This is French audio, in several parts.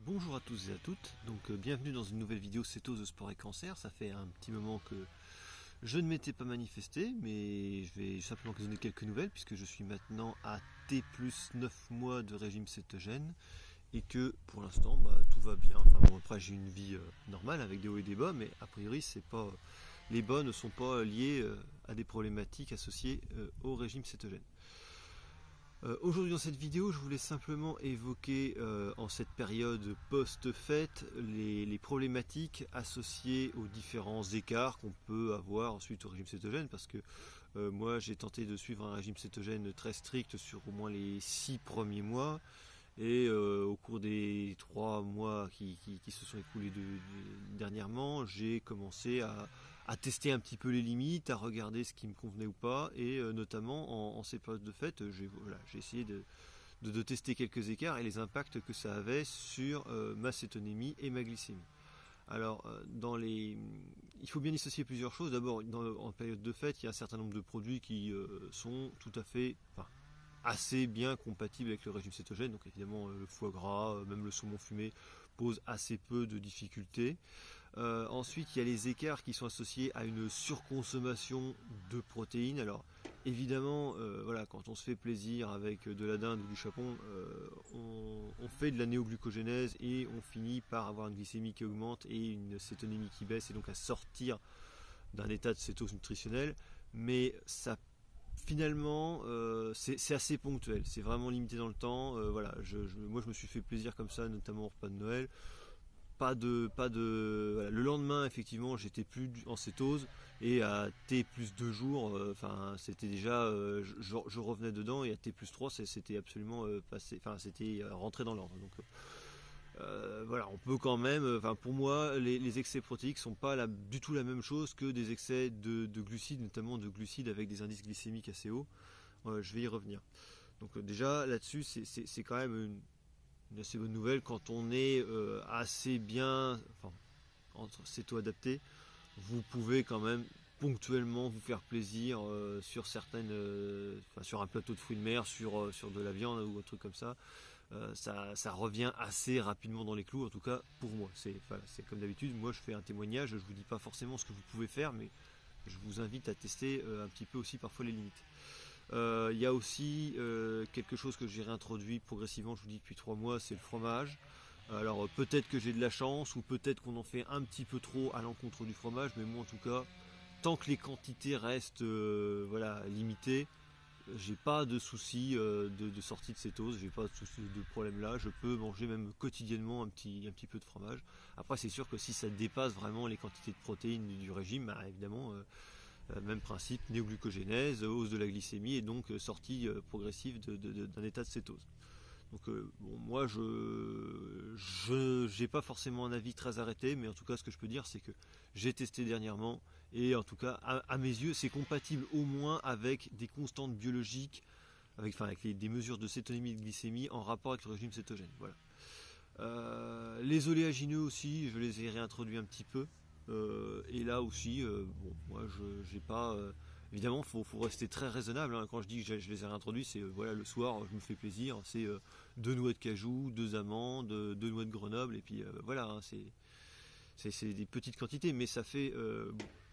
Bonjour à tous et à toutes, bienvenue dans une nouvelle vidéo cétose, sport et cancer. Ça fait un petit moment que je ne m'étais pas manifesté, mais je vais simplement vous donner quelques nouvelles puisque je suis maintenant à T plus 9 mois de régime cétogène et que pour l'instant tout va bien. Enfin bon, après j'ai une vie normale avec des hauts et des bas, mais a priori c'est pas, les bas ne sont pas liés à des problématiques associées au régime cétogène. Aujourd'hui dans cette vidéo, je voulais simplement évoquer en cette période post-fête les problématiques associées aux différents écarts qu'on peut avoir ensuite au régime cétogène, parce que moi j'ai tenté de suivre un régime cétogène très strict sur au moins les 6 premiers mois, et au cours des 3 mois qui se sont écoulés dernièrement, j'ai commencé à tester un petit peu les limites, à regarder ce qui me convenait ou pas, et notamment en ces périodes de fête, j'ai essayé de tester quelques écarts et les impacts que ça avait sur ma cétonémie et ma glycémie. Alors, il faut bien dissocier plusieurs choses. D'abord, en période de fête, il y a un certain nombre de produits qui sont tout à fait, assez bien compatibles avec le régime cétogène. Donc évidemment, le foie gras, même le saumon fumé pose assez peu de difficultés. Ensuite, il y a les écarts qui sont associés à une surconsommation de protéines. Alors, évidemment, quand on se fait plaisir avec de la dinde ou du chapon, on fait de la néoglucogénèse et on finit par avoir une glycémie qui augmente et une cétonémie qui baisse, et donc à sortir d'un état de cétose nutritionnelle. Mais ça, finalement, c'est assez ponctuel, c'est vraiment limité dans le temps. Moi, je me suis fait plaisir comme ça, notamment au repas de Noël. Voilà. Le lendemain, effectivement, j'étais plus en cétose, et à T plus 2 jours, c'était déjà, je revenais dedans, et à T plus 3, c'était absolument passé, c'était rentré dans l'ordre. Donc voilà, on peut quand même, pour moi, les excès protéiques sont pas du tout la même chose que des excès de glucides, notamment de glucides avec des indices glycémiques assez hauts. Je vais y revenir. Donc déjà là-dessus, c'est quand même une assez bonne nouvelle quand on est assez bien, entre céto-adapté. Vous pouvez quand même ponctuellement vous faire plaisir sur sur un plateau de fruits de mer, sur de la viande ou un truc comme ça. Ça revient assez rapidement dans les clous, en tout cas pour moi. C'est comme d'habitude, moi je fais un témoignage, je vous dis pas forcément ce que vous pouvez faire, mais je vous invite à tester un petit peu aussi parfois les limites. Il y a aussi quelque chose que j'ai réintroduit progressivement, je vous dis depuis 3 mois, c'est le fromage. Alors peut-être que j'ai de la chance, ou peut-être qu'on en fait un petit peu trop à l'encontre du fromage, mais moi en tout cas, tant que les quantités restent limitées, j'ai pas de souci de sortie de cétose, j'ai pas de souci de problème là. Je peux manger même quotidiennement un petit peu de fromage. Après, c'est sûr que si ça dépasse vraiment les quantités de protéines du régime, évidemment, même principe, néoglucogénèse, hausse de la glycémie, et donc sortie progressive d'un état de cétose. Donc moi je n'ai pas forcément un avis très arrêté, mais en tout cas ce que je peux dire, c'est que j'ai testé dernièrement, et en tout cas à mes yeux c'est compatible au moins avec des constantes biologiques, avec des mesures de cétonémie et de glycémie en rapport avec le régime cétogène. Voilà. Les oléagineux aussi, je les ai réintroduits un petit peu. Et là aussi, moi j'ai pas. Évidemment, faut rester très raisonnable, hein. Quand je dis que je les ai réintroduits, c'est le soir, je me fais plaisir. C'est 2 noix de cajou, 2 amandes, 2 noix de Grenoble, et puis hein, c'est des petites quantités, mais ça fait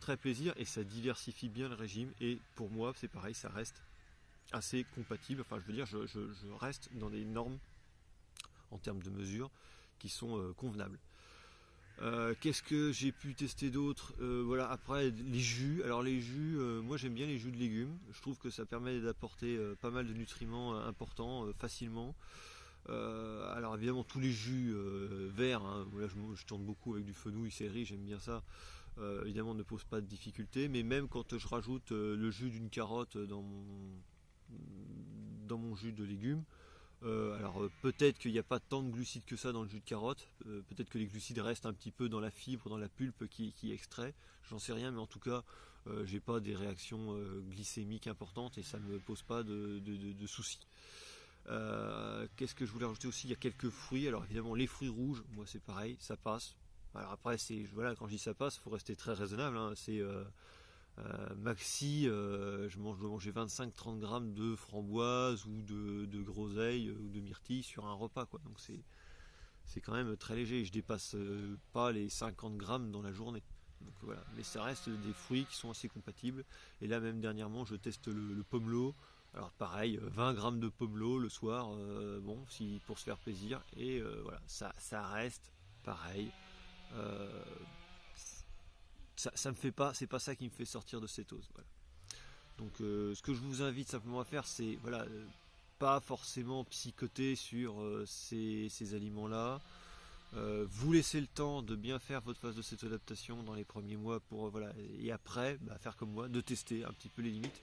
très plaisir et ça diversifie bien le régime. Et pour moi, c'est pareil, ça reste assez compatible. Enfin, je veux dire, je reste dans des normes en termes de mesures qui sont convenables. Qu'est-ce que j'ai pu tester d'autre? Après les jus. Alors les jus, moi j'aime bien les jus de légumes. Je trouve que ça permet d'apporter pas mal de nutriments importants facilement. Alors évidemment tous les jus verts, hein, là je tourne beaucoup avec du fenouil, céleri, j'aime bien ça. Évidemment ne pose pas de difficulté, mais même quand je rajoute le jus d'une carotte dans mon jus de légumes, peut-être qu'il n'y a pas tant de glucides que ça dans le jus de carotte, peut-être que les glucides restent un petit peu dans la fibre, dans la pulpe qui extrait, j'en sais rien, mais en tout cas j'ai pas des réactions glycémiques importantes et ça ne me pose pas de soucis. Qu'est-ce que je voulais rajouter aussi? Il y a quelques fruits. Alors évidemment les fruits rouges, moi c'est pareil, ça passe. Alors après quand je dis ça passe, il faut rester très raisonnable, hein. C'est maxi, je dois manger 25-30 grammes de framboise ou de groseille ou de myrtille sur un repas, quoi. Donc c'est quand même très léger. Je dépasse pas les 50 grammes dans la journée. Donc voilà. Mais ça reste des fruits qui sont assez compatibles. Et là même dernièrement, je teste le pomelo. Alors pareil, 20 grammes de pomelo le soir, bon, si, pour se faire plaisir. Et voilà, ça reste pareil. Euh, ça me fait pas, c'est pas ça qui me fait sortir de cétose. Voilà. Donc ce que je vous invite simplement à faire, c'est voilà, pas forcément psychoter sur ces aliments-là. Vous laissez le temps de bien faire votre phase de cette adaptation dans les premiers mois pour voilà, et après faire comme moi, de tester un petit peu les limites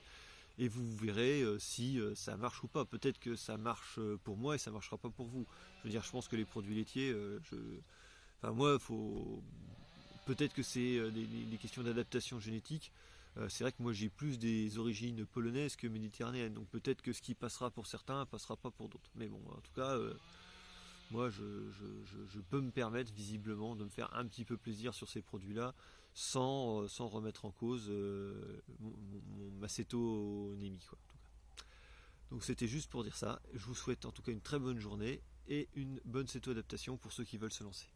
et vous verrez si ça marche ou pas. Peut-être que ça marche pour moi et ça marchera pas pour vous. Je veux dire, je pense que les produits laitiers, enfin moi, faut peut-être que c'est des questions d'adaptation génétique. C'est vrai que moi j'ai plus des origines polonaises que méditerranéennes, donc peut-être que ce qui passera pour certains passera pas pour d'autres. Mais bon, en tout cas, moi je peux me permettre visiblement de me faire un petit peu plaisir sur ces produits-là sans remettre en cause ma cétonémie, quoi, en tout cas. Donc c'était juste pour dire ça. Je vous souhaite en tout cas une très bonne journée et une bonne céto-adaptation pour ceux qui veulent se lancer.